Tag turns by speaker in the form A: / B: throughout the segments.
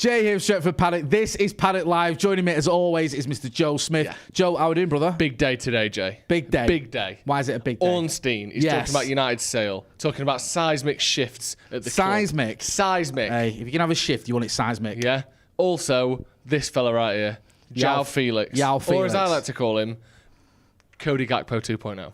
A: Jay here, Stretford, Paddock. This is Paddock Live. Joining me, as always, is Mr. Joe Smith. Yeah. Joe, how are we doing, brother?
B: Big day today, Jay.
A: Big day.
B: Big day.
A: Why is it a big day?
B: Ornstein. He's talking about United's sale. Talking about seismic shifts at the
A: Seismic?
B: Club. Seismic.
A: Hey, if you can have a shift, you want it seismic.
B: Yeah. Also, this fella right here, João Felix.
A: João Felix.
B: Or as I like to call him, Cody Gakpo 2.0.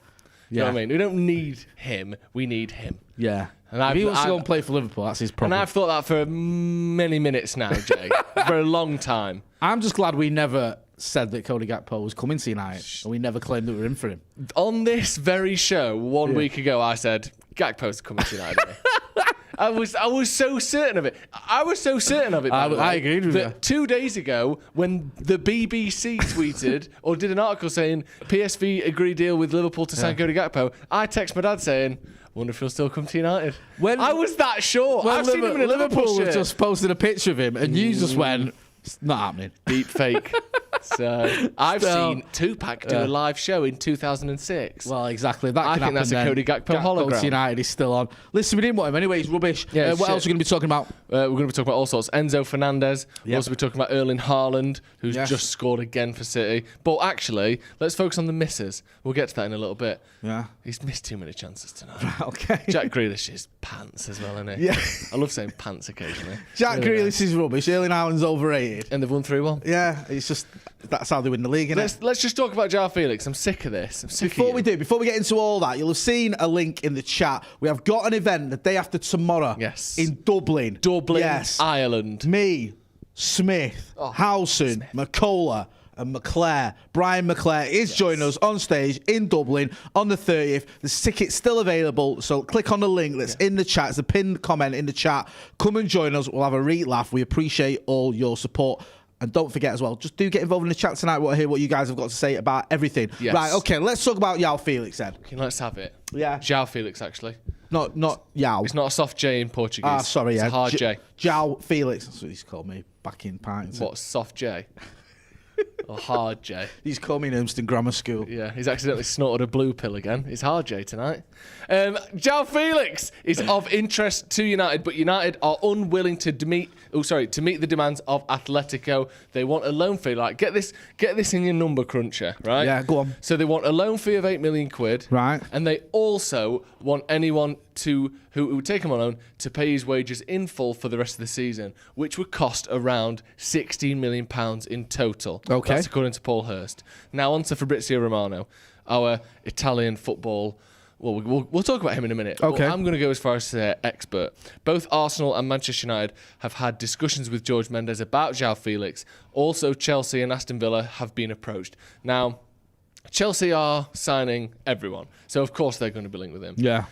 B: You know what I mean? We don't need him. We need him.
A: Yeah.
B: And
A: if he wants to go and play for Liverpool, that's his problem.
B: And I've thought that for many minutes now, Jay. For a long time.
A: I'm just glad we never said that Cody Gakpo was coming to United, and we never claimed that we were in for him.
B: On this very show, 1 week ago, I said, Gakpo's coming to United. I was so certain of it. I was so certain of it.
A: I agreed with you.
B: 2 days ago, when the BBC tweeted or did an article saying PSV agree deal with Liverpool to sign Cody Gakpo, I text my dad saying, wonder if he'll still come to United. I was that sure. I've seen him in a Liverpool shirt.
A: Just posted a picture of him, and you just went, it's not happening.
B: Deep fake. So I've seen Tupac do a live show in 2006.
A: Well, exactly. That
B: I think that's a Cody Gakpo hologram.
A: United is still on. Listen, we didn't want him anyway. He's rubbish.
B: Yeah,
A: what else are we going to be talking about?
B: We're going to be talking about all sorts. Enzo Fernandez. We'll also be talking about Erling Haaland, who's just scored again for City. But actually, let's focus on the misses. We'll get to that in a little bit.
A: Yeah.
B: He's missed too many chances tonight.
A: Okay.
B: Jack Grealish's pants as well, isn't he?
A: Yeah.
B: I love saying pants occasionally.
A: Jack Grealish is rubbish. Erling Haaland's overrated.
B: And they've won 3-1.
A: Yeah, it's just, that's how they win the league, isn't it?
B: Let's just talk about João Felix. I'm sick of this.
A: Before we get into all that, you'll have seen a link in the chat. We have got an event the day after tomorrow.
B: Yes.
A: In Dublin.
B: Yes. Ireland.
A: Me, Smith, Howson, McCullough, and McClare. Brian McClare is joining us on stage in Dublin on the 30th. The ticket's still available, so click on the link that's in the chat. It's a pinned comment in the chat. Come and join us. We'll have a reet laugh. We appreciate all your support. And don't forget as well, just do get involved in the chat tonight. We'll hear what you guys have got to say about everything.
B: Yes.
A: Right, okay, let's talk about João Felix then.
B: Okay, let's have it.
A: Yeah.
B: João Felix, actually.
A: Not João.
B: It's not a soft J in Portuguese.
A: Ah, sorry,
B: it's a hard J.
A: João Felix. That's what he's called me back in Pines.
B: What, soft J? Or hard J?
A: He's called me in Urmston Grammar School.
B: Yeah, he's accidentally snorted a blue pill again. It's hard J tonight. João Felix is of interest to United, but United are unwilling to meet the demands of Atletico. They want a loan fee. Like, get this in your number cruncher, right?
A: Yeah, go on.
B: So they want a loan fee of £8 million,
A: right? And
B: they also want anyone who would take him on loan to pay his wages in full for the rest of the season, which would cost around £16 million in total.
A: Okay.
B: That's according to Paul Hurst. Now on to Fabrizio Romano, our Italian football. Well, we'll talk about him in a minute.
A: Okay.
B: I'm going to go as far as to say expert. Both Arsenal and Manchester United have had discussions with Jorge Mendes about João Felix. Also, Chelsea and Aston Villa have been approached. Now, Chelsea are signing everyone, so of course they're going to be linked with him.
A: Yeah.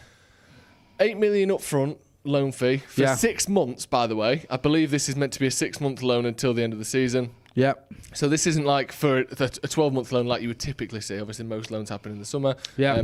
B: £8 million up front loan fee for 6 months, by the way. I believe this is meant to be a 6-month loan until the end of the season.
A: Yeah.
B: So this isn't like for a 12-month loan like you would typically see. Obviously, most loans happen in the summer.
A: Yeah.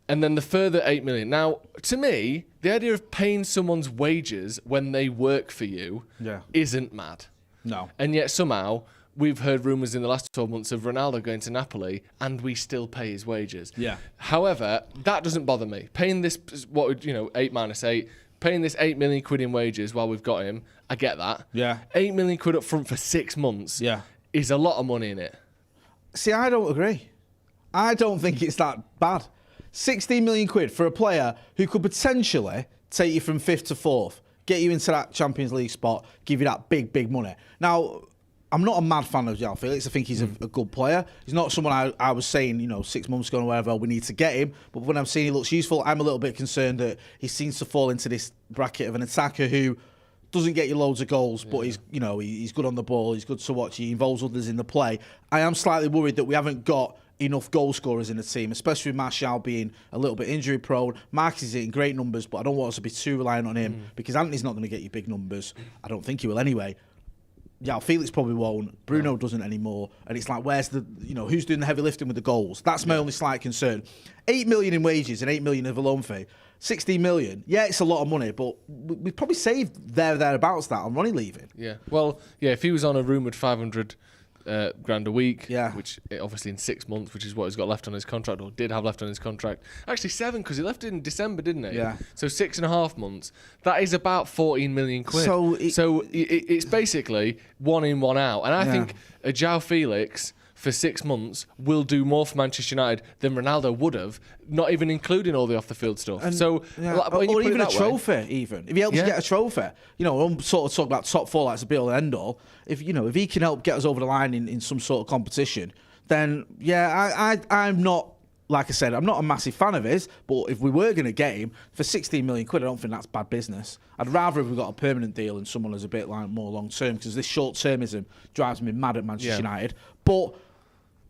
B: And then the further £8 million. Now, to me, the idea of paying someone's wages when they work for you isn't mad.
A: No.
B: And yet somehow we've heard rumours in the last 12 months of Ronaldo going to Napoli, and we still pay his wages.
A: Yeah.
B: However, that doesn't bother me. Paying this, 8 minus 8, paying this £8 million in wages while we've got him, I get that.
A: Yeah.
B: £8 million up front for 6 months is a lot of money in it.
A: See, I don't agree. I don't think it's that bad. 16 million quid for a player who could potentially take you from 5th to 4th, get you into that Champions League spot, give you that big money. Now, I'm not a mad fan of João Felix. I think he's a good player. He's not someone I was saying, 6 months ago or wherever, we need to get him. But when I'm seeing he looks useful, I'm a little bit concerned that he seems to fall into this bracket of an attacker who doesn't get you loads of goals, but he's good on the ball, he's good to watch, he involves others in the play. I am slightly worried that we haven't got enough goal scorers in the team, especially with Martial being a little bit injury prone. Marcus is hitting great numbers, but I don't want us to be too reliant on him because Anthony's not going to get you big numbers. I don't think he will anyway. Yeah, Felix probably won't. Bruno doesn't anymore. And it's like, where's who's doing the heavy lifting with the goals? That's my only slight concern. 8 million in wages and 8 million of a loan fee. 16 million. Yeah, it's a lot of money, but we probably saved thereabouts that on Ronnie leaving.
B: Yeah. Well, yeah, if he was on a rumoured 500 grand a week,
A: Yeah.
B: which obviously in 6 months, which is what he's got left on his contract, or did have left on his contract. Actually 7, because he left it in December, didn't he?
A: Yeah.
B: So 6.5 months. That is about 14 million quid.
A: So
B: It's basically 1 in, 1 out. And I
A: Yeah.
B: think a João Felix for 6 months will do more for Manchester United than Ronaldo would have, not even including all the off-the-field stuff.
A: And,
B: so,
A: yeah.
B: like, when you
A: or
B: put it
A: even a
B: that way-
A: trophy, even if he helps
B: Yeah.
A: get a trophy, I'm sort of talking about top 4 like it's a be all and end all. If he can help get us over the line in some sort of competition, then yeah, I'm not. Like I said, I'm not a massive fan of his, but if we were going to get him for 16 million quid, I don't think that's bad business. I'd rather if we got a permanent deal and someone who's a bit like more long term, because this short termism drives me mad at Manchester United. But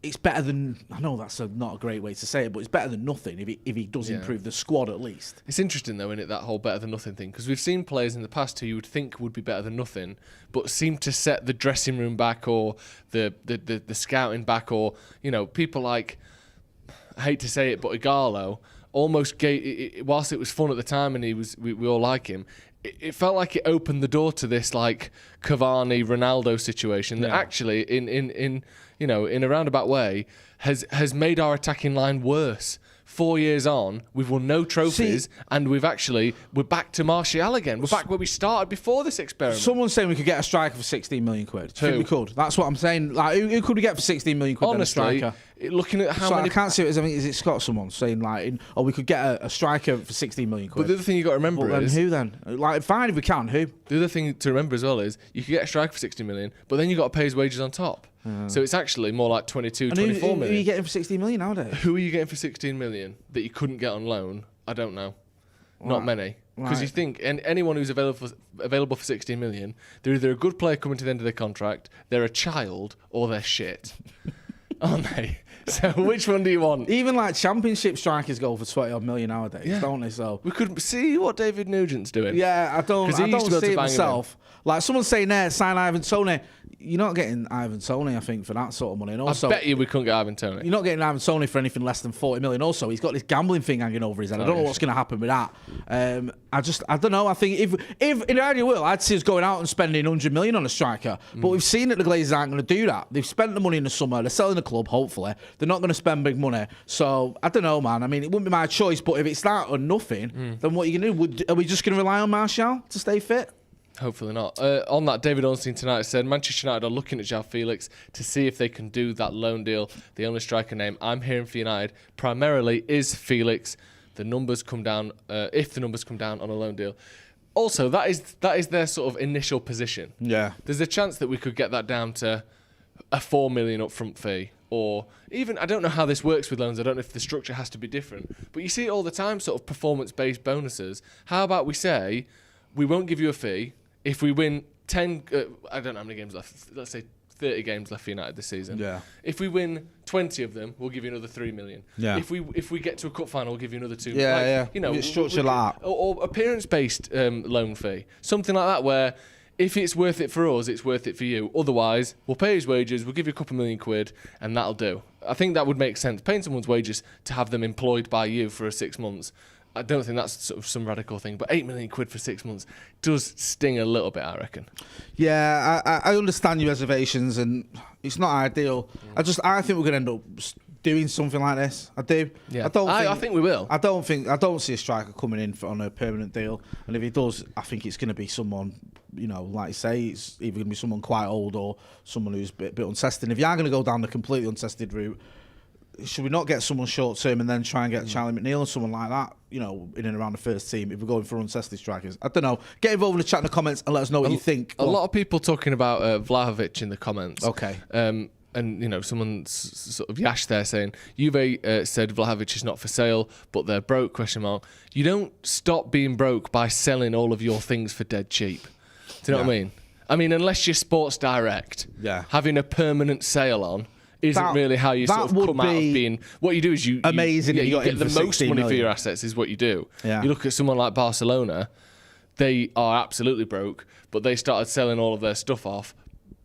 A: it's better than, I know that's not a great way to say it, but it's better than nothing if he does improve the squad at least.
B: It's interesting though, isn't it, that whole better than nothing thing? Because we've seen players in the past who you would think would be better than nothing, but seem to set the dressing room back, or the scouting back, or people like, I hate to say it, but Igalo almost gave, whilst it was fun at the time and we all like him, it felt like it opened the door to this like Cavani Ronaldo situation that actually in a roundabout way has made our attacking line worse. 4 years on, we've won no trophies, and we're back to Martial again. We're back where we started before this experiment.
A: Someone's saying we could get a striker for 16 million quid. Do you think we could? That's what I'm saying. Like, who could we get for 16 million quid?
B: Honestly,
A: than a striker?
B: looking at how many...
A: I can't see it. Is it Scott? Someone saying like, we could get a striker for 16 million quid.
B: But the other thing you got to remember
A: is who then? Like, fine if we can. Who?
B: The other thing to remember as well is you could get a striker for 60 million, but then you got to pay his wages on top. So it's actually more like 22, 24 million.
A: Who are you getting for 16 million nowadays?
B: Who are you getting for 16 million that you couldn't get on loan? I don't know. Not many. Because you think anyone who's available for 16 million, they're either a good player coming to the end of their contract, they're a child, or they're shit. Aren't they? So which one do you want?
A: Even like championship strikers go for 20 odd million nowadays, don't they? So
B: we could see what David Nugent's doing.
A: Yeah, I don't see it myself. Like someone's saying there, sign Ivan Toney. You're not getting Ivan Toney, I think, for that sort of money. And also,
B: I bet you we couldn't get Ivan Toney.
A: You're not getting Ivan Toney for anything less than 40 million. Also, he's got this gambling thing hanging over his head. I don't know what's going to happen with that. I don't know. I think if in the ideal world, I'd see us going out and spending 100 million on a striker. But we've seen that the Glazers aren't going to do that. They've spent the money in the summer. They're selling the club, hopefully. They're not going to spend big money. So, I don't know, man. I mean, it wouldn't be my choice. But if it's that or nothing, then what are you going to do? Are we just going to rely on Martial to stay fit?
B: Hopefully not. On that, David Ornstein tonight said Manchester United are looking at João Felix to see if they can do that loan deal. The only striker name I'm hearing for United primarily is Felix. The numbers come down if the numbers come down on a loan deal. Also, that is their sort of initial position.
A: Yeah.
B: There's a chance that we could get that down to a 4 million upfront fee, or even, I don't know how this works with loans. I don't know if the structure has to be different. But you see it all the time, sort of performance-based bonuses. How about we say we won't give you a fee if we win 10, I don't know how many games left, let's say 30 games left for United this season.
A: Yeah.
B: If we win 20 of them, we'll give you another 3 million.
A: Yeah.
B: If we get to a cup final, we'll give you another 2
A: Yeah,
B: million.
A: yeah.
B: You know,
A: structure like that.
B: Or appearance-based loan fee. Something like that where if it's worth it for us, it's worth it for you. Otherwise, we'll pay his wages, we'll give you a couple million quid, and that'll do. I think that would make sense. Paying someone's wages to have them employed by you for 6 months, I don't think that's sort of some radical thing, but 8 million quid for 6 months does sting a little bit, I reckon.
A: Yeah, I understand your reservations, and it's not ideal. I think we're going to end up doing something like this. I do.
B: Yeah. I think we will.
A: I don't see a striker coming in on a permanent deal, and if he does, I think it's going to be someone, like you say, it's either going to be someone quite old or someone who's a bit untested. And if you are going to go down the completely untested route, should we not get someone short term and then try and get Charlie McNeil or someone like that, in and around the first team if we're going for untested strikers? I don't know. Get involved in the chat in the comments and let us know what you think.
B: A lot of people talking about Vlahovic in the comments.
A: Okay.
B: And someone sort of yash there saying Juve said Vlahovic is not for sale, but they're broke ? You don't stop being broke by selling all of your things for dead cheap. Do you know what I mean? I mean, unless you're Sports Direct, having a permanent sale on isn't really how you sort of come out of being. What you do is you
A: amazing.
B: You get the most money for your assets is what you do.
A: Yeah.
B: You look at someone like Barcelona, they are absolutely broke, but they started selling all of their stuff off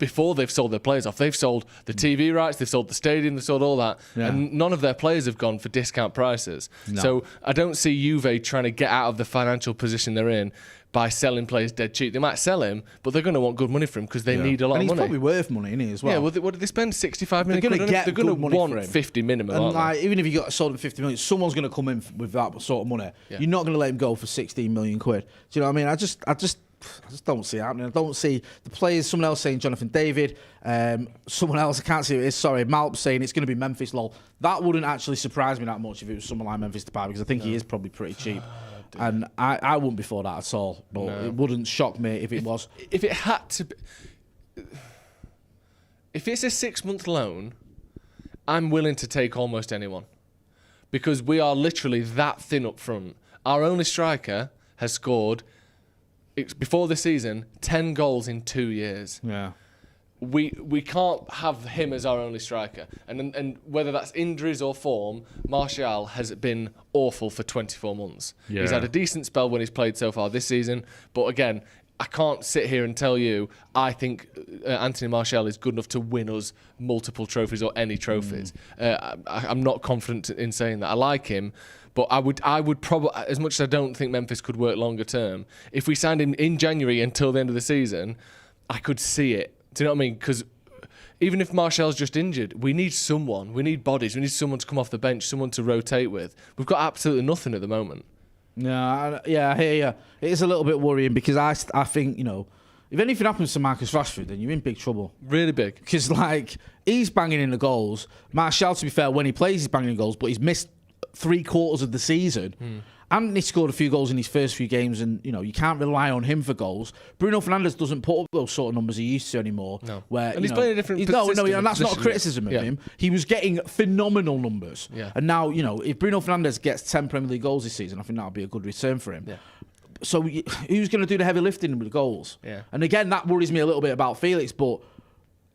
B: before they've sold their players off. They've sold the TV rights, they've sold the stadium, they've sold all that, and none of their players have gone for discount prices.
A: No.
B: So I don't see Juve trying to get out of the financial position they're in by selling players dead cheap. They might sell him, but they're going to want good money for him because they need a lot
A: and
B: of money.
A: he's probably worth money, isn't he, as well?
B: Yeah, what did they spend? 65 million?
A: They're going to
B: want 50 minimum,
A: and
B: aren't
A: like,
B: they?
A: even if you got sold at 50 million, someone's going to come in with that sort of money.
B: Yeah.
A: You're not going to let him go for 16 million quid. Do you know what I mean? I just don't see it happening. I don't see the players. Someone else saying Jonathan David. Someone else, I can't see who it is. Sorry, Malp saying it's going to be Memphis. Lol. That wouldn't actually surprise me that much if it was someone like Memphis Depay, because I think he is probably pretty cheap. And I wouldn't be for that at all. But it wouldn't shock me if it was.
B: If it had to be, if it's a 6-month loan, I'm willing to take almost anyone, because we are literally that thin up front. Our only striker has scored, before the season, 10 goals in 2 years.
A: Yeah.
B: We can't have him as our only striker. And whether that's injuries or form, Martial has been awful for 24 months.
C: Yeah.
B: He's had a decent spell when he's played so far this season. But again, I can't sit here and tell you I think Anthony Martial is good enough to win us multiple trophies or any trophies. I'm not confident in saying that. I like him. But I would probably, as much as I don't think Memphis could work longer term, if we signed him in January until the end of the season, I could see it. Do you know what I mean? Because even if Martial's just injured, we need someone. We need bodies. We need someone to come off the bench, someone to rotate with. We've got absolutely nothing at the moment.
A: I hear you. It is a little bit worrying because I think, if anything happens to Marcus Rashford, then you're in big trouble.
B: Really big.
A: Because, he's banging in the goals. Martial, to be fair, when he plays, he's banging in goals, but he's missed 3/4 of the season. And he scored a few goals in his first few games, and you can't rely on him for goals. Bruno Fernandes doesn't put up those sort of numbers he used to anymore.
B: No.
A: Where,
B: And he's playing a different
A: No, and that's not a
B: position.
A: criticism of him. He was getting phenomenal numbers.
B: Yeah.
A: And now, if Bruno Fernandes gets 10 Premier League goals this season, I think that would be a good return for him.
B: Yeah.
A: So who's going to do the heavy lifting with the goals?
B: Yeah.
A: And again, that worries me a little bit about Felix, but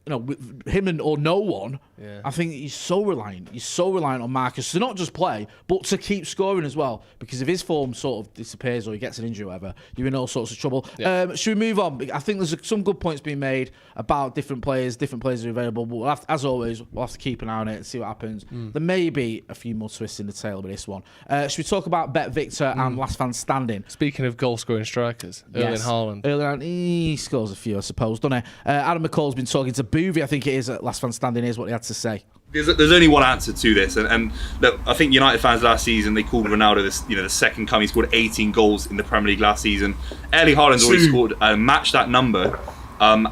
A: with him or no one, I think he's so reliant. He's so reliant on Marcus to not just play, but to keep scoring as well. Because if his form sort of disappears or he gets an injury or whatever, you're in all sorts of trouble.
B: Yeah.
A: Should we move on? I think there's some good points being made about different players. Different players are available, but as always, we'll have to keep an eye on it and see what happens. There may be a few more twists in the tail with this one. Should we talk about Bet Victor and Last Man Standing?
B: Speaking of goal-scoring strikers, Erling Haaland.
A: Erling, he scores a few, I suppose, doesn't he? Adam McCall's been talking to Boovy, I think it is, at Last Man Standing. Here's what he had to say.
D: There's only one answer to this, and look, I think United fans last season, they called Ronaldo the second coming. He scored 18 goals in the Premier League last season. Erling Haaland's already scored matched that number. And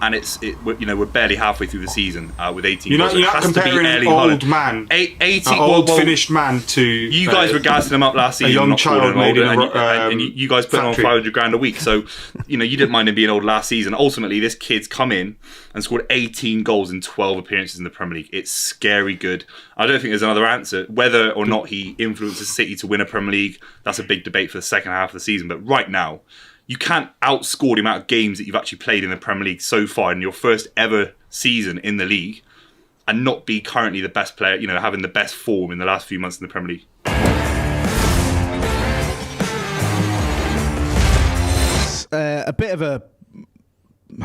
D: we're barely halfway through the season with 18 goals.
C: You're not comparing an old man, finished man to
D: you guys were gassing him up last season.
C: A young child made in
D: and you guys put him on 500 grand a week. So you didn't mind him being old last season. Ultimately, this kid's come in and scored 18 goals in 12 appearances in the Premier League. It's scary good. I don't think there's another answer. Whether or not he influences City to win a Premier League, that's a big debate for the second half of the season. But right now, you can't outscore the amount of games that you've actually played in the Premier League so far in your first ever season in the league and not be currently the best player, having the best form in the last few months in the Premier League.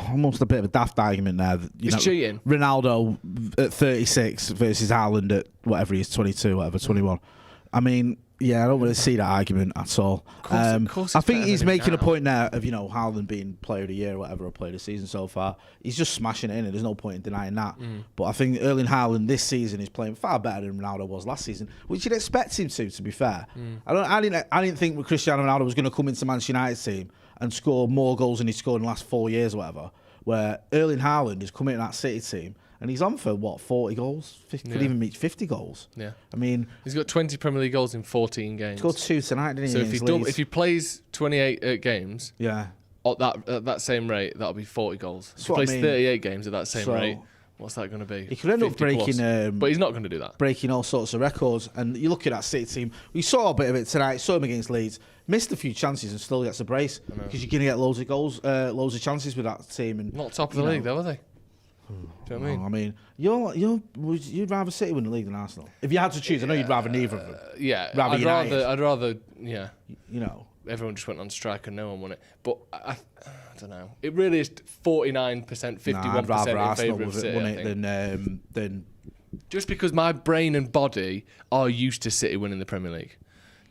A: Almost a bit of a daft argument there.
B: It's cheating.
A: Ronaldo at 36 versus Haaland at whatever he is, 22, whatever, 21. I mean, I don't really see that argument at all.
B: Of course
A: I think he's making a point there of, Haaland being player of the year or whatever, or player of the season so far. He's just smashing it in, and there's no point in denying that. But I think Erling Haaland this season is playing far better than Ronaldo was last season, which you'd expect him to be fair. I didn't think Cristiano Ronaldo was going to come into Manchester United's team and score more goals than he's scored in the last 4 years or whatever, where Erling Haaland is coming into that City team and he's on for, 40 goals? Could even reach 50 goals.
B: Yeah.
A: I mean,
B: he's got 20 Premier League goals in 14 games.
A: He scored 2 tonight, didn't he?
B: So if he plays 28 games at that same rate, that'll be 40 goals. If he plays 38 games at that same rate, what's that going to be?
A: He could end up breaking...
B: but he's not going to do that.
A: Breaking all sorts of records. And you look at that City team, we saw a bit of it tonight, saw him against Leeds, missed a few chances and still gets a brace because you're going to get loads of goals, loads of chances with that team. And
B: not top of the league, though, are they? Do you know what I mean?
A: You'd rather City win the league than Arsenal. If you had to choose, I know you'd rather neither of them.
B: I'd rather, everyone just went on strike and no one won it. But I don't know. It really is 49%, 51% in favour of City. I think.
A: Than
B: just because my brain and body are used to City winning the Premier League.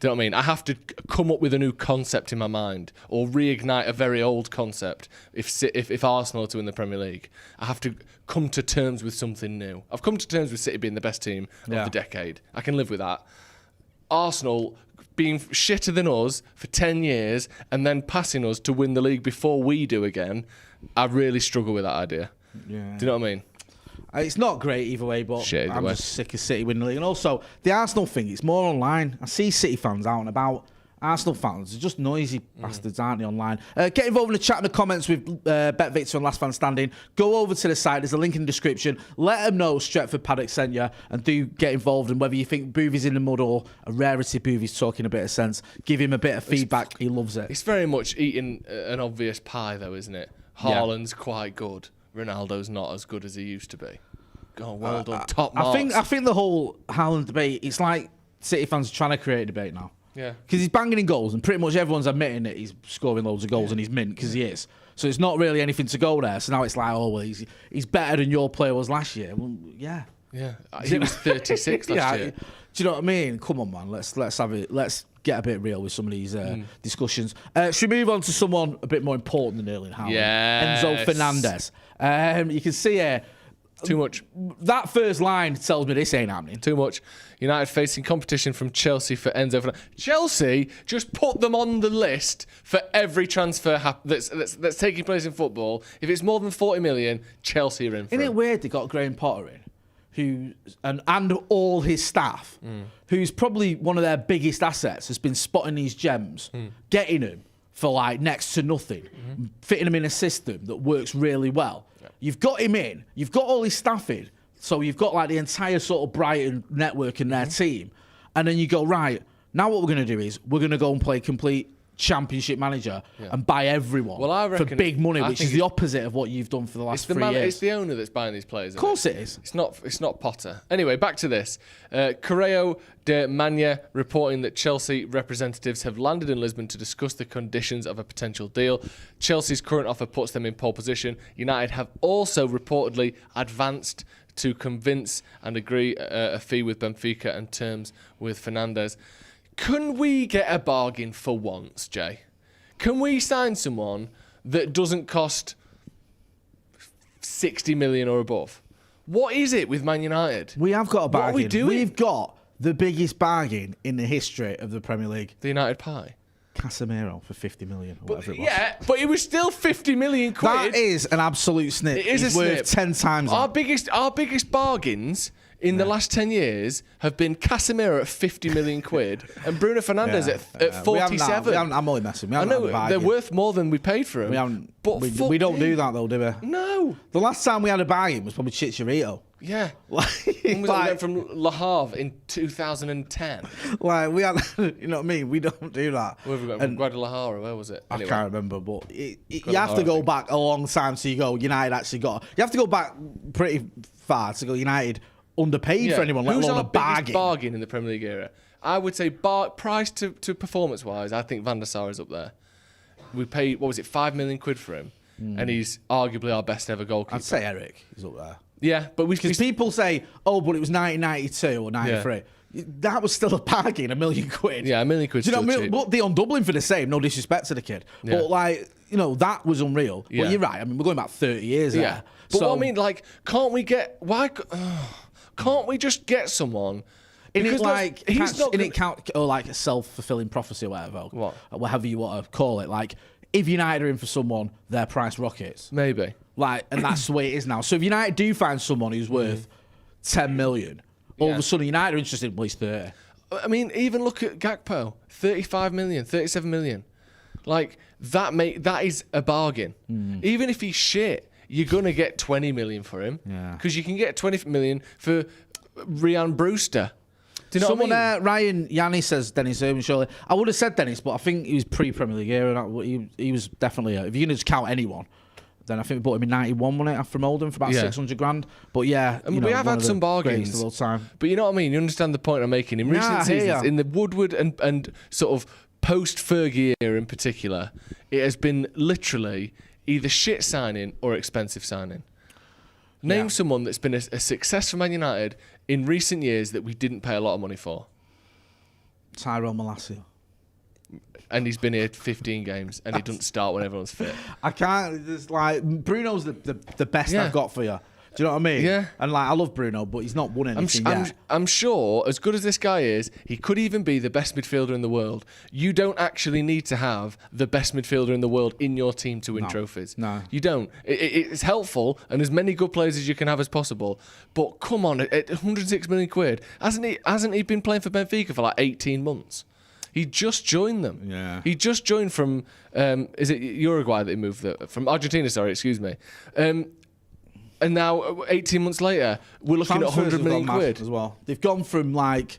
B: Do you know what I mean? I have to come up with a new concept in my mind or reignite a very old concept if Arsenal are to win the Premier League. I have to come to terms with something new. I've come to terms with City being the best team of the decade. I can live with that. Arsenal being shitter than us for 10 years and then passing us to win the league before we do again, I really struggle with that idea.
A: Yeah.
B: Do you know what I mean?
A: It's not great either way, but I'm
B: way.
A: just sick of City winning the league. And also, the Arsenal thing, it's more online. I see City fans out and about. Arsenal fans are just noisy bastards, aren't they, online? Get involved in the chat in the comments with Bet Victor and Last Man Standing. Go over to the site. There's a link in the description. Let them know Stretford Paddock sent you, and do get involved in whether you think Boovy's in the mud or a rarity Boovy's talking a bit of sense. Give him a bit of feedback. He loves it.
B: It's very much eating an obvious pie, though, isn't it? Haaland's quite good. Ronaldo's not as good as he used to be. Oh, well done. Top marks.
A: I think the whole Haaland debate, it's like City fans are trying to create a debate now.
B: Yeah.
A: Because he's banging in goals, and pretty much everyone's admitting that he's scoring loads of goals and he's mint because he is. So it's not really anything to go there. So now it's like, oh, well, he's better than your player was last year. Well, yeah.
B: Yeah. He was 36 last year.
A: Do you know what I mean? Come on, man. Let's have it. Let's get a bit real with some of these discussions. Should we move on to someone a bit more important than Erling Haaland?
B: Yes.
A: Enzo Fernandez. You can see here.
B: Too much.
A: That first line tells me this ain't happening.
B: Too much. United facing competition from Chelsea for Enzo Fernandez. Chelsea just put them on the list for every transfer that's taking place in football. If it's more than 40 million, Chelsea are in for
A: Isn't it weird they got Graham Potter in, and all his staff, who's probably one of their biggest assets, has been spotting these gems, getting them for like next to nothing, fitting them in a system that works really well. You've got him in. You've got all his staff in. So you've got like the entire sort of Brighton network and their team. And then you go, right, now what we're going to do is we're going to go and play complete Championship manager and buy everyone for big money, which is the opposite of what you've done for the last 3 years.
B: It's the owner that's buying these players.
A: Of course it is.
B: It's not Potter. Anyway, back to this. Correo de Mania reporting that Chelsea representatives have landed in Lisbon to discuss the conditions of a potential deal. Chelsea's current offer puts them in pole position. United have also reportedly advanced to convince and agree a fee with Benfica and terms with Fernandes. Can we get a bargain for once, Jay? Can we sign someone that doesn't cost 60 million or above? What is it with Man United?
A: We have got a bargain.
B: What are we doing?
A: We've got the biggest bargain in the history of the Premier League.
B: The United pie.
A: Casemiro for 50 million, or whatever it was.
B: Yeah, but it was still 50 million quid.
A: That is an absolute snip.
B: It is
A: He's
B: a
A: worth
B: snip.
A: 10 times
B: Our
A: that.
B: biggest bargains in the last 10 years have been Casemiro at 50 million quid and Bruno Fernandes at 47.
A: I'm only messing.
B: I know they're worth more than we paid for them.
A: We don't do that though, do we?
B: No.
A: The last time we had a bargain was probably Chicharito.
B: Yeah. When we went from Le Havre in 2010.
A: Like we had, you know what I mean? We don't do that.
B: Where have we got from Guadalajara? Where was it?
A: Anyway. I can't remember, but you have to go back a long time so you go, United actually got. You have to go back pretty far to go United underpaid for anyone, let alone a bargain.
B: Who's our biggest bargain in the Premier League era? I would say price to performance wise, I think Van der Sar is up there. We paid, what was it, 5 million quid for him, and he's arguably our best ever goalkeeper.
A: I'd say Eric is up there.
B: Yeah, but
A: because people say, oh, but it was 1992 or 93. Yeah. That was still a bargain, £1 million.
B: Yeah, £1 million.
A: Do you know what I mean? But they on Dublin for the same. No disrespect to the kid, but like, you know, that was unreal.
B: Yeah.
A: But you're right. I mean, we're going back 30 years.
B: Yeah, but what I mean, like, can't we just get someone?
A: He's not count or like a self-fulfilling prophecy or whatever.
B: What?
A: Whatever you want to call it. Like, if United are in for someone, their price rockets.
B: Maybe.
A: Like, and that's the way it is now. So if United do find someone who's worth 10 million, all of a sudden United are interested in at least 30.
B: I mean, even look at Gakpo, 35 million, 37 million. Like, that is a bargain. Even if he's shit, you're going to get 20 million for him. Yeah. Because you can get 20 million for Ryan Brewster. Do you know what I mean?
A: Ryan Yanni says Dennis Irwin, surely. I would have said Dennis, but I think he was pre-Premier League era. He was definitely, if you're going to just count anyone, then I think we bought him in 91, wasn't it, from Oldham for about 600 grand. But yeah,
B: I mean, we have had some bargains
A: of all time.
B: But you know what I mean? You understand the point I'm making. In recent seasons, in the Woodward and sort of post-Fergie era in particular, it has been literally either shit signing or expensive signing. Name someone that's been a success for Man United in recent years that we didn't pay a lot of money for.
A: Tyrone Malacia.
B: And he's been here 15 games, and he doesn't start when everyone's fit.
A: I can't. It's like Bruno's the best I've got for you. Do you know what I mean?
B: Yeah.
A: And like I love Bruno, but he's not won anything yet.
B: I'm sure, as good as this guy is, he could even be the best midfielder in the world. You don't actually need to have the best midfielder in the world in your team to win trophies.
A: No.
B: You don't. It's helpful, and as many good players as you can have as possible. But come on, at 106 million quid, hasn't he been playing for Benfica for like 18 months? He just joined them.
A: Yeah.
B: He just joined from, is it Uruguay that he moved from Argentina, sorry, excuse me. And now, 18 months later, we're looking at 100 million quid.
A: As well. They've gone from like,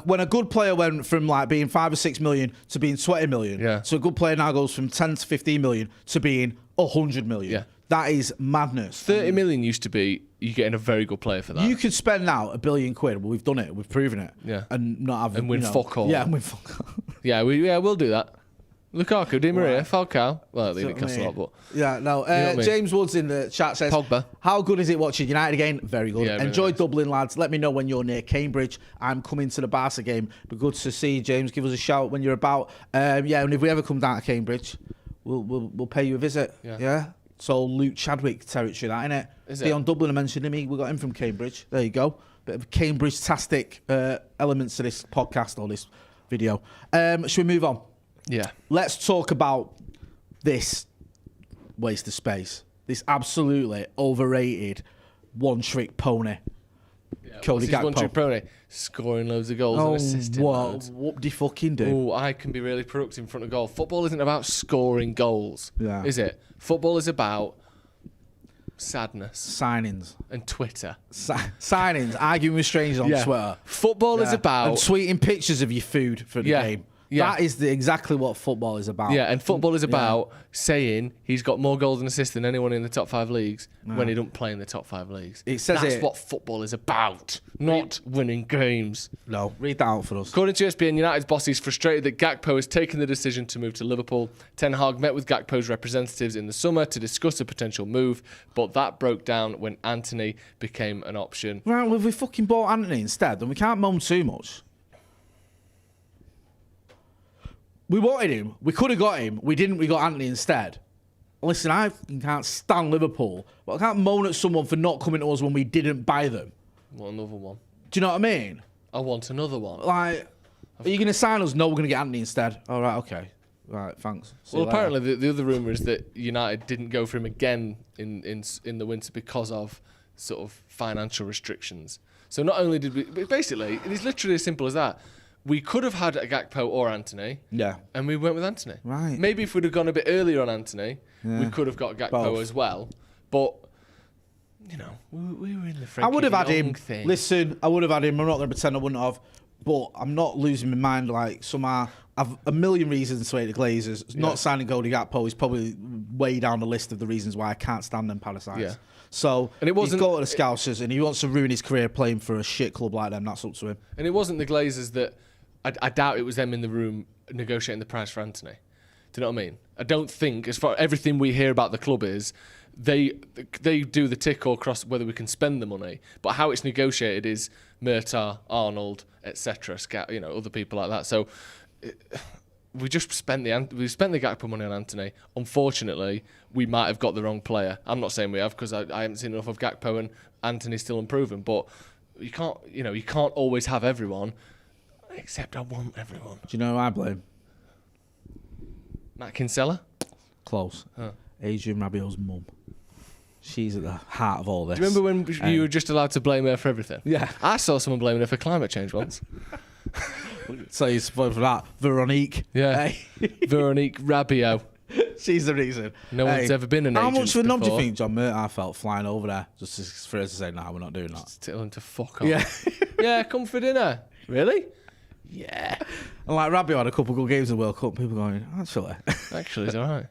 A: when a good player went from like being 5 or 6 million to being 20 million, so a good player now goes from 10 to 15 million to being 100 million.
B: Yeah.
A: That is madness.
B: 30 million used to be, you're getting a very good player for that.
A: You could spend now £1 billion. Well, we've done it. We've proven it.
B: Yeah.
A: And not have
B: And win fuck all.
A: Yeah, and win fuck all.
B: We'll do that. Lukaku, Di Maria, Falcao. Well, I think it costs a lot, but...
A: Yeah, no.
B: You know what I mean?
A: James Woods in the chat says,
B: Pogba.
A: How good is it watching United again? Very good.
B: Yeah, very
A: Enjoy
B: nice.
A: Dublin, lads. Let me know when you're near Cambridge. I'm coming to the Barca game. Be good to see you, James. Give us a shout when you're about. And if we ever come down to Cambridge, we'll pay you a visit. Yeah? So Luke Chadwick territory, that, innit?
B: Is it?
A: Dion Dublin, I mentioned him. We got him from Cambridge. There you go. Bit of Cambridge-tastic elements to this podcast or this video. Should we move on?
B: Yeah.
A: Let's talk about this waste of space. This absolutely overrated one-trick pony. Cody Gakpo.
B: One-trick pony, scoring loads of goals and assisting loads.
A: What do you fucking do?
B: Oh, I can be really productive in front of goal. Football isn't about scoring goals, is it? Football is about sadness.
A: Signings.
B: And Twitter.
A: Signings, arguing with strangers on Twitter.
B: Football is about...
A: And tweeting pictures of your food for the game.
B: Yeah.
A: That is exactly what football is about.
B: Yeah, and football is about saying he's got more goals and assists than anyone in the top 5 leagues when he don't play in the top 5 leagues. That's what football is about, not winning games.
A: No, read that out for us.
B: According to ESPN, United's boss is frustrated that Gakpo has taken the decision to move to Liverpool. Ten Hag met with Gakpo's representatives in the summer to discuss a potential move, but that broke down when Anthony became an option.
A: Right, well, we fucking bought Anthony instead, then we can't moan too much. We wanted him. We could have got him. We didn't. We got Anthony instead. Listen, I can't stand Liverpool, but I can't moan at someone for not coming to us when we didn't buy them.
B: I want another one.
A: Do you know what I mean?
B: I want another one.
A: Like, are you going to sign us? No, we're going to get Anthony instead. All right, okay. Right, thanks.
B: Well, apparently the other rumour is that United didn't go for him again in the winter because of sort of financial restrictions. So not only did we... But basically, it is literally as simple as that. We could have had a Gakpo or Anthony. Yeah. And we went with Anthony.
A: Right.
B: Maybe if we'd have gone a bit earlier on Anthony, we could have got Gakpo as well. But, we were in the Frankie
A: I would have had him.
B: Thing.
A: Listen, I would have had him. I'm not going to pretend I wouldn't have. But I'm not losing my mind like somehow. I've a million reasons to hate the Glazers. Not signing Cody Gakpo is probably way down the list of the reasons why I can't stand them parasites. Yeah. So and it wasn't, he's got to the Scousers and he wants to ruin his career playing for a shit club like them. That's up to him.
B: And it wasn't the Glazers that... I doubt it was them in the room negotiating the price for Anthony. Do you know what I mean? I don't think, as far everything we hear about the club is, they do the tick or cross whether we can spend the money. But how it's negotiated is Murtagh, Arnold, etc. Other people like that. So we just spent the Gakpo money on Anthony. Unfortunately, we might have got the wrong player. I'm not saying we have because I haven't seen enough of Gakpo and Anthony's still unproven. But you can't always have everyone. Except I want everyone.
A: Do you know who I blame?
B: Matt Kinsella?
A: Close. Adrian Rabiot's mum. She's at the heart of all this.
B: Do you remember when you were just allowed to blame her for everything?
A: Yeah.
B: I saw someone blaming her for climate change once.
A: So you suppose for that. Veronique.
B: Yeah. Hey. Veronique Rabiot.
A: She's the reason.
B: No one's ever been an agent.
A: How much of a knob do you think John Murtagh felt flying over there just for us to say, nah, we're not doing that?
B: Just tell him to fuck off.
A: Yeah.
B: Yeah, come for dinner. Really? Yeah.
A: And like Rabiot had a couple of good games in the World Cup. People going, actually,
B: it's all right.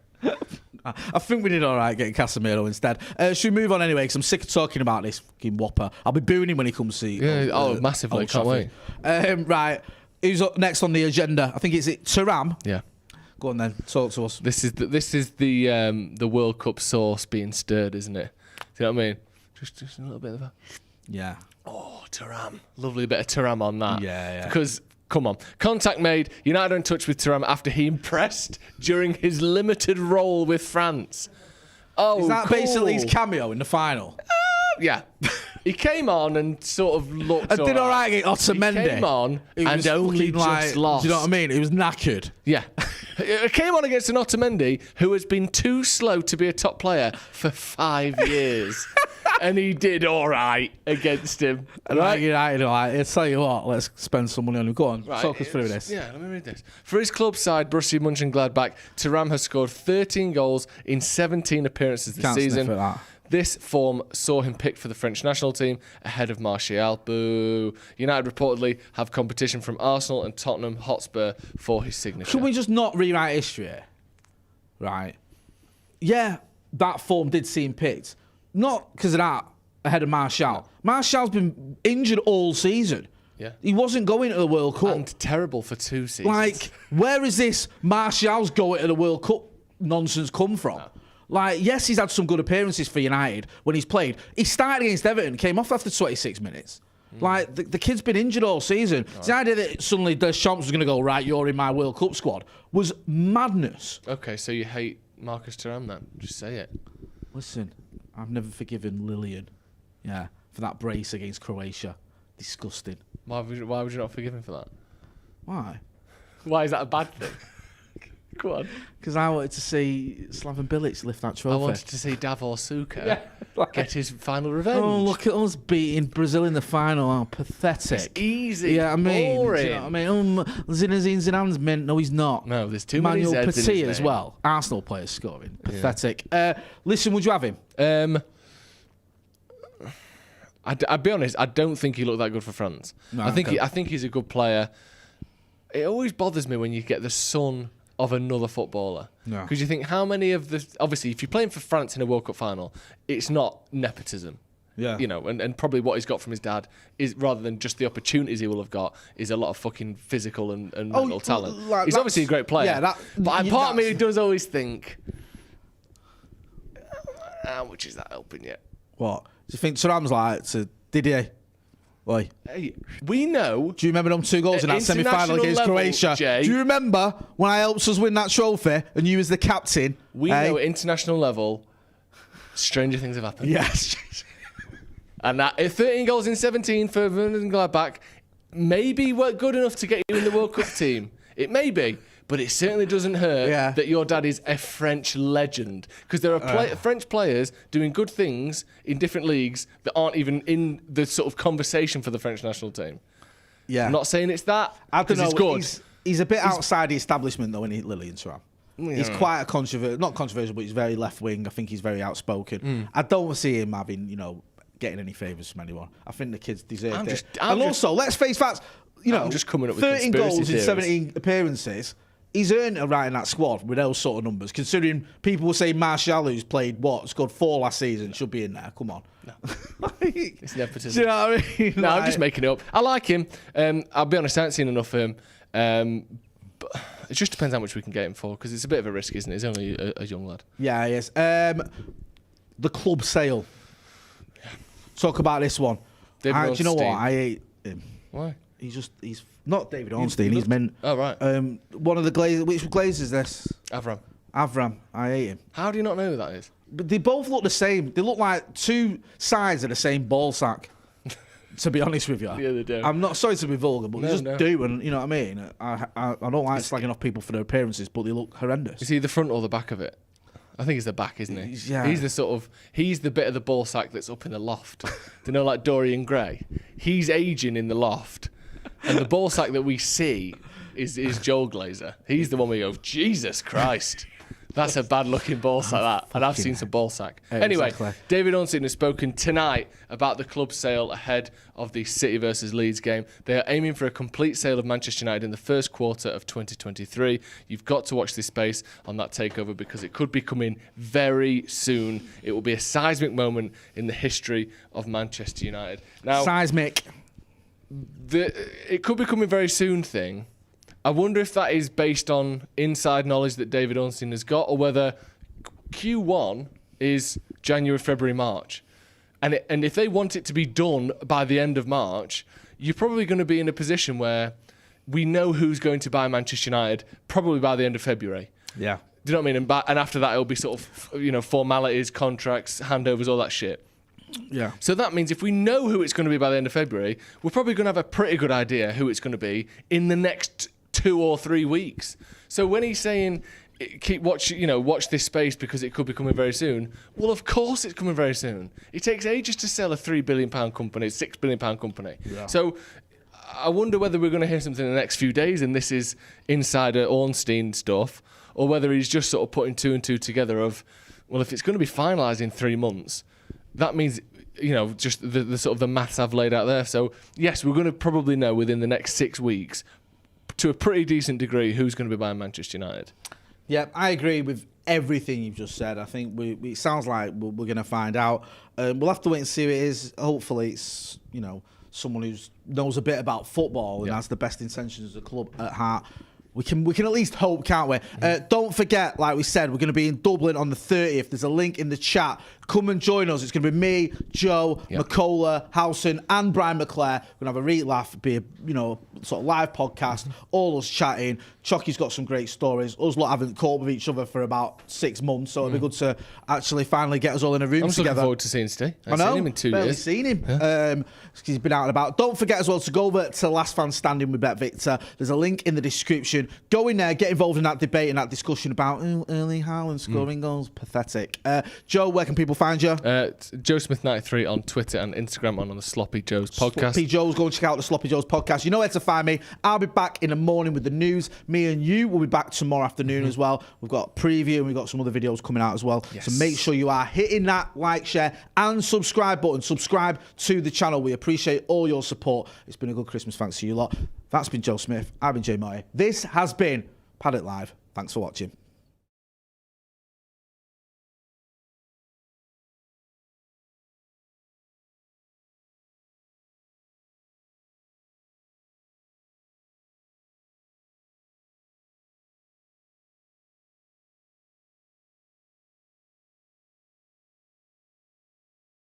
A: I think we did all right getting Casemiro instead. Should we move on anyway? Because I'm sick of talking about this fucking whopper. I'll be booing him when he comes to see.
B: Yeah. Massively. Can't wait.
A: Right. Who's up next on the agenda? I think it's Thuram.
B: Yeah.
A: Go on then, talk to us.
B: This is the World Cup sauce being stirred, isn't it? Do you know what I mean? Just a little bit of a...
A: Yeah.
B: Oh, Thuram. Lovely bit of Thuram on that.
A: Yeah.
B: Because, come on. Contact made. United are in touch with Thuram after he impressed during his limited role with France. Oh,
A: Is that
B: cool.
A: basically his cameo in the final?
B: Yeah. He came on and sort of looked.
A: I did all right against Otamendi.
B: He came on
A: He
B: and
A: was
B: only
A: fucking
B: just lost.
A: Do you know what I mean? He was knackered.
B: Yeah. It came on against an Otamendi who has been too slow to be a top player for 5 years. And he did all right against him.
A: Right, United, I'll tell you what, let's spend some money on him. Go on,
B: Right,
A: talk us through this.
B: Yeah, let me read this. For his club side, Borussia Mönchengladbach, Thuram has scored 13 goals in 17 appearances this
A: Can't
B: season.
A: sniff at that.
B: This form saw him picked for the French national team ahead of Martial. Boo. United reportedly have competition from Arsenal and Tottenham Hotspur for his signature.
A: Can we just not rewrite history? Right. Yeah, that form did see him picked. Not because of that ahead of Martial. Martial's been injured all season.
B: Yeah.
A: He wasn't going to the World Cup.
B: And terrible for 2 seasons.
A: Like, where is this Martial's going to the World Cup nonsense come from? No. Like, yes, he's had some good appearances for United when he's played. He started against Everton, came off after 26 minutes. Like, the kid's been injured all season. Right. The idea that suddenly Deschamps was going to go, right, you're in my World Cup squad, was madness.
B: Okay, so you hate Marcus Thuram then? Just say it.
A: Listen, I've never forgiven Lillian, for that brace against Croatia. Disgusting.
B: Why would you not forgive him for that?
A: Why?
B: Why is that a bad thing? Go on.
A: Because I wanted to see Slaven Bilic lift that trophy.
B: I wanted to see Davor Suker get his final revenge.
A: Oh, look at us beating Brazil in the final. Oh, pathetic.
B: It's easy.
A: Yeah, I mean,
B: boring.
A: Do you know what I mean? Zinedine Zidane's mint. No, he's not.
B: No, there's too many
A: Manuel
B: Zs in his
A: Petit as
B: name.
A: well. Arsenal players scoring. Pathetic. Listen, would you have him?
B: I'll be honest. I don't think he looked that good for France.
A: No,
B: I think he's a good player. It always bothers me when you get the son of another footballer. Because you think, how many of the... Obviously, if you're playing for France in a World Cup final, it's not nepotism.
A: Yeah.
B: You know, and probably what he's got from his dad is, rather than just the opportunities he will have got, is a lot of fucking physical and mental talent.
A: Like,
B: he's obviously a great player.
A: Yeah,
B: but part of me does always think, how much is that helping you?
A: What? Do you think Thuram's like to Didier? Oi.
B: Hey, we know...
A: Do you remember them 2 goals in that semi-final against
B: level,
A: Croatia?
B: Jay,
A: do you remember when I helped us win that trophy and you was the captain?
B: We know at international level, stranger things have happened.
A: Yes.
B: And that 13 goals in 17 for Mönchengladbach may be good enough to get you in the World Cup team. It may be. But it certainly doesn't hurt that your dad is a French legend. Because there are French players doing good things in different leagues that aren't even in the sort of conversation for the French national team.
A: Yeah.
B: I'm not saying it's that.
A: I don't know.
B: It's good.
A: He's a bit outside the establishment, though, isn't he, Lillian Thuram? Yeah. He's quite a not controversial, but he's very left-wing. I think he's very outspoken. I don't see him having, getting any favours from anyone. I think the kids deserve it. Also, let's face facts.
B: I'm just coming up with
A: 13
B: conspiracy
A: goals
B: theories.
A: in 17 appearances. He's earned a right in that squad with those sort of numbers, considering people will say Martial, who's scored 4 last season, should be in there. Come on.
B: No. It's nepotism.
A: Do you know what I mean?
B: No, I'm just making it up. I like him. I'll be honest, I haven't seen enough of him. But it just depends how much we can get him for, because it's a bit of a risk, isn't it? He's only a young lad.
A: Yeah, he is. The club sale. Talk about this one.
B: Do
A: you know what? I hate him.
B: Why?
A: He's not David Ornstein. He's meant.
B: Oh, right.
A: One of the Glazers. Which Glazer is this? Avram. I hate him.
B: How do you not know who that is?
A: But they both look the same. They look like 2 sides of the same ball sack. To be honest with you.
B: Yeah, they do.
A: I'm not sorry to be vulgar, but they just do, and you know what I mean. I don't like slagging off people for their appearances, but they look horrendous.
B: Is he the front or the back of it? I think he's the back, isn't he?
A: Yeah.
B: He's the bit of the ball sack that's up in the loft. Do you know, like Dorian Gray? He's aging in the loft. And the ball sack that we see is Joel Glazer. He's the one where you go, Jesus Christ. That's a bad-looking ball sack, that. And I've seen some ball sack. Anyway,
A: exactly.
B: David Ornstein has spoken tonight about the club sale ahead of the City versus Leeds game. They are aiming for a complete sale of Manchester United in the first quarter of 2023. You've got to watch this space on that takeover, because it could be coming very soon. It will be a seismic moment in the history of Manchester United. Now,
A: Seismic.
B: it could be coming very soon thing. I wonder if that is based on inside knowledge that David Ornstein has got, or whether Q1 is January, February, March. And if they want it to be done by the end of March, you're probably going to be in a position where we know who's going to buy Manchester United probably by the end of February.
A: Yeah.
B: Do you know what I mean? And after that, it'll be sort of, formalities, contracts, handovers, all that shit.
A: Yeah.
B: So that means if we know who it's going to be by the end of February, we're probably going to have a pretty good idea who it's going to be in the next 2 or 3 weeks. So when he's saying watch this space because it could be coming very soon, well, of course it's coming very soon. It takes ages to sell a £3 billion company, a £6 billion company. Yeah. So I wonder whether we're going to hear something in the next few days and this is insider Ornstein stuff, or whether he's just sort of putting 2 and 2 together of, well, if it's going to be finalised in 3 months, that means, just the sort of the maths I've laid out there. So yes, we're going to probably know within the next 6 weeks to a pretty decent degree who's going to be buying Manchester United.
A: Yeah, I agree with everything you've just said. I think it sounds like we're going to find out. We'll have to wait and see who it is. Hopefully it's, someone who knows a bit about football and has the best intentions of the club at heart. We can at least hope, can't we? Don't forget, like we said, we're going to be in Dublin on the 30th. There's a link in the chat. Come and join us. It's going to be me, Joe, McCullough, Howson, and Brian McClare. We're going to have a real laugh, be a sort of live podcast, all us chatting. Chocky's got some great stories. Us lot haven't caught up with each other for about 6 months, so it'll be good to actually finally get us all in a room
B: I'm
A: together.
B: looking forward to seeing Steve.
A: I know.
B: Seen him in 2
A: barely
B: years.
A: Seen him.
B: Yeah.
A: He's been out and about. Don't forget as well to go over to Last Man Standing with Bet Victor. There's a link in the description. Go in there, get involved in that debate and that discussion about Erling Haaland scoring goals. Pathetic. Joe, where can people find you?
B: Joe Smith 93 on Twitter and Instagram and on the Sloppy Joe's podcast.
A: Sloppy Joe's, go and check out the Sloppy Joe's podcast. You know where to find me. I'll be back in the morning with the news. Me and you will be back tomorrow afternoon as well. We've got a preview and we've got some other videos coming out as well. Yes. So make sure you are hitting that like, share and subscribe button. Subscribe to the channel. We appreciate all your support. It's been a good Christmas. Thanks to you lot. That's been Joe Smith. I've been Jay Moy. This has been Paddock Live. Thanks for watching.